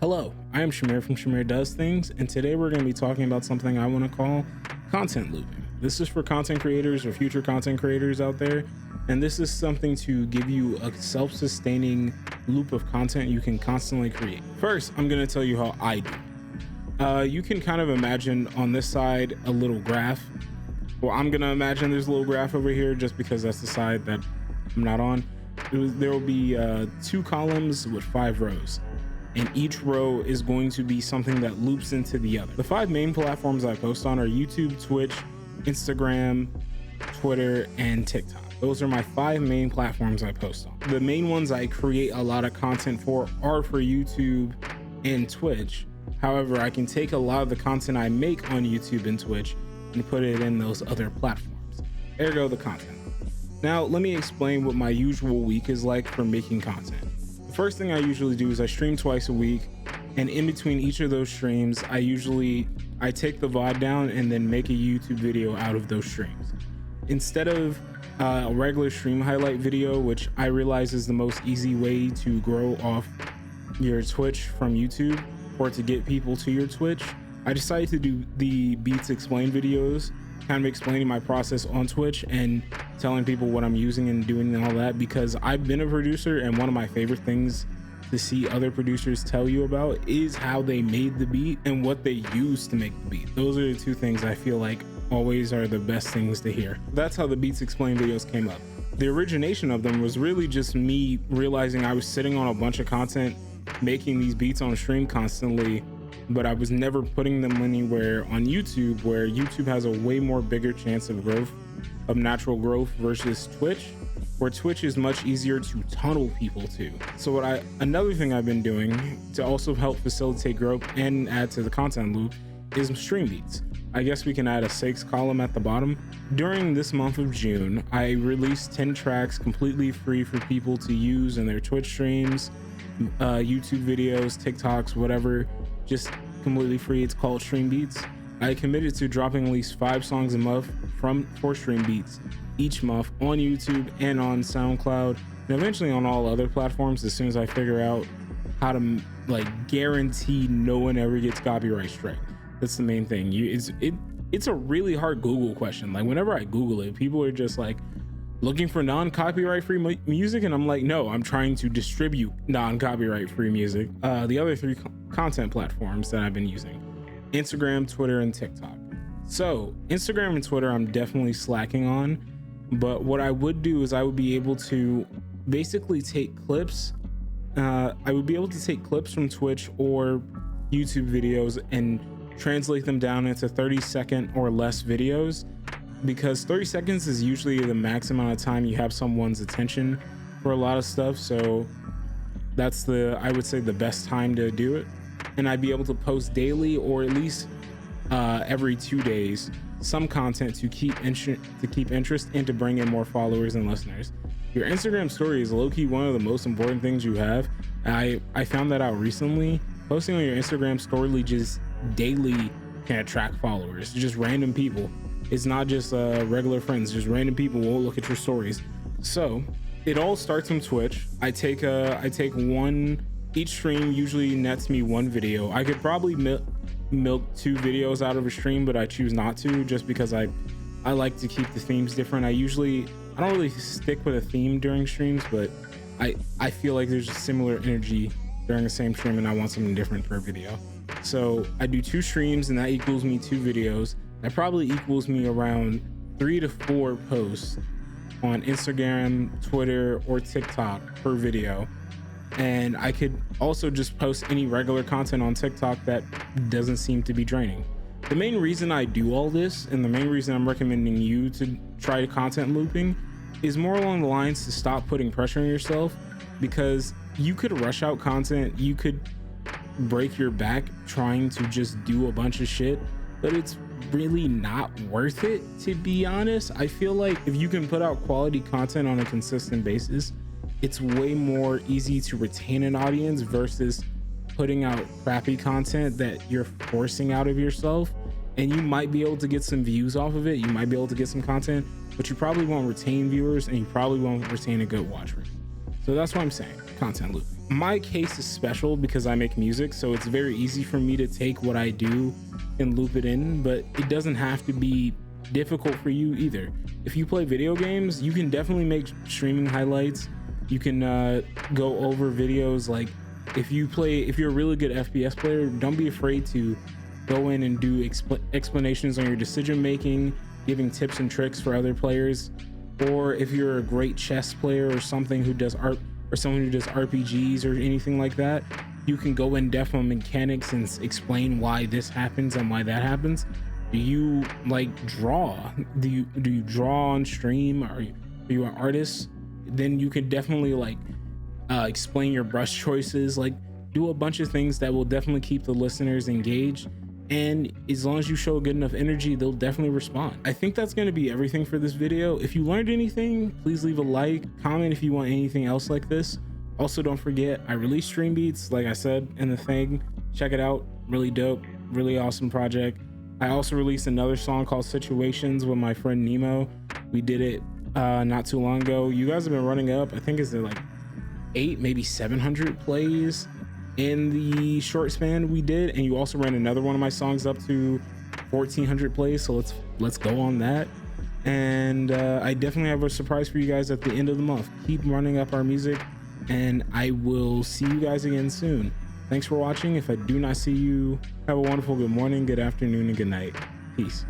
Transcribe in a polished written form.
Hello, I am Shamir from Shamir Does Things, and today we're going to be talking about something I want to call content looping. This is for content creators or future content creators out there, and this is something to give you a self-sustaining loop of content you can constantly create. First, I'm going to tell you how I do it. You can kind of imagine on this side a little graph. Well, I'm going to imagine there's a little graph over here just because that's the side that I'm not on. There will be 2 columns with 5 rows. And each row is going to be something that loops into the other. The 5 main platforms I post on are YouTube, Twitch, Instagram, Twitter, and TikTok. Those are my 5 main platforms I post on. The main ones I create a lot of content for are for YouTube and Twitch. However, I can take a lot of the content I make on YouTube and Twitch and put it in those other platforms. Ergo the content. Now, let me explain what my usual week is like for making content. First thing I usually do is I stream twice a week, and in between each of those streams I take the VOD down and then make a YouTube video out of those streams. Instead of a regular stream highlight video, which I realize is the most easy way to grow off your Twitch from YouTube or to get people to your Twitch, I decided to do the Beats Explain videos, kind of explaining my process on Twitch and telling people what I'm using and doing all that, because I've been a producer, and one of my favorite things to see other producers tell you about is how they made the beat and what they used to make the beat. Those are the 2 things I feel like always are the best things to hear. That's how the Beats Explain videos came up. The origination of them was really just me realizing I was sitting on a bunch of content, making these beats on stream constantly, but I was never putting them anywhere on YouTube, where YouTube has a way more bigger chance of growth, of natural growth, versus Twitch, where Twitch is much easier to tunnel people to. So another thing I've been doing to also help facilitate growth and add to the content loop is Streambeats. I guess we can add a 6 column at the bottom. During this month of June, I released 10 tracks completely free for people to use in their Twitch streams, YouTube videos, TikToks, whatever, just completely free. It's called Streambeats. I committed to dropping at least 5 songs a month for Streambeats each month on YouTube and on SoundCloud, and eventually on all other platforms as soon as I figure out how to guarantee no one ever gets copyright strike. That's the main thing. It's a really hard Google question. Like, whenever I Google it, people are just like, looking for non-copyright free music, and I'm like, no, I'm trying to distribute non-copyright free music. The other 3 content platforms that I've been using: Instagram, Twitter, and TikTok. So Instagram and Twitter I'm definitely slacking on, but what I would do is I would be able to basically take clips. I would be able to take clips from Twitch or YouTube videos and translate them down into 30-second or less videos, because 30 seconds is usually the max amount of time you have someone's attention for a lot of stuff. So that's I would say the best time to do it. And I'd be able to post daily, or at least every 2 days, some content to keep interest and to bring in more followers and listeners. Your Instagram story is low-key one of the most important things you have. I found that out recently. Posting on your Instagram story just daily can attract followers, just random people. It's not just regular friends, just random people will look at your stories. So it all starts from Twitch. I take one. Each stream usually nets me 1 video. I could probably milk 2 videos out of a stream, but I choose not to, just because I like to keep the themes different. I don't really stick with a theme during streams, but I feel like there's a similar energy during the same stream, and I want something different per video. So I do 2 streams, and that equals me 2 videos. That probably equals me around 3 to 4 posts on Instagram, Twitter, or TikTok per video. And I could also just post any regular content on TikTok that doesn't seem to be draining. The main reason I do all this, and the main reason I'm recommending you to try content looping, is more along the lines to stop putting pressure on yourself, because you could rush out content, you could break your back trying to just do a bunch of shit, but it's really not worth it, to be honest. I feel like if you can put out quality content on a consistent basis, it's way more easy to retain an audience versus putting out crappy content that you're forcing out of yourself. And you might be able to get some views off of it, you might be able to get some content, but you probably won't retain viewers, and you probably won't retain a good watch rate. So that's what I'm saying, content looping. my case is special because I make music, so it's very easy for me to take what I do and loop it in, but it doesn't have to be difficult for you either. If you play video games, you can definitely make streaming highlights. You can go over videos. Like if you're a really good FPS player, don't be afraid to go in and do explanations on your decision making, giving tips and tricks for other players. Or if you're a great chess player or something who does art, or someone who does RPGs or anything like that, you can go in depth on mechanics and explain why this happens and why that happens. Do you like draw? Do you draw on stream? Are you an artist? Then you can definitely like explain your brush choices, like do a bunch of things that will definitely keep the listeners engaged. And as long as you show good enough energy, they'll definitely respond. I think that's going to be everything for this video. If you learned anything, please leave a like, comment if you want anything else like this. Also, don't forget, I released Streambeats, like I said in the thing. Check it out, really dope, really awesome project. I also released another song called Situations with my friend Nemo. We did it not too long ago. You guys have been running up, I think it's like 800, maybe 700 plays in the short span we did, and you also ran another one of my songs up to 1,400 plays, so let's go on that. And I definitely have a surprise for you guys at the end of the month. Keep running up our music, and I will see you guys again soon. Thanks for watching. If I do not see you, have a wonderful good morning, good afternoon, and good night. Peace.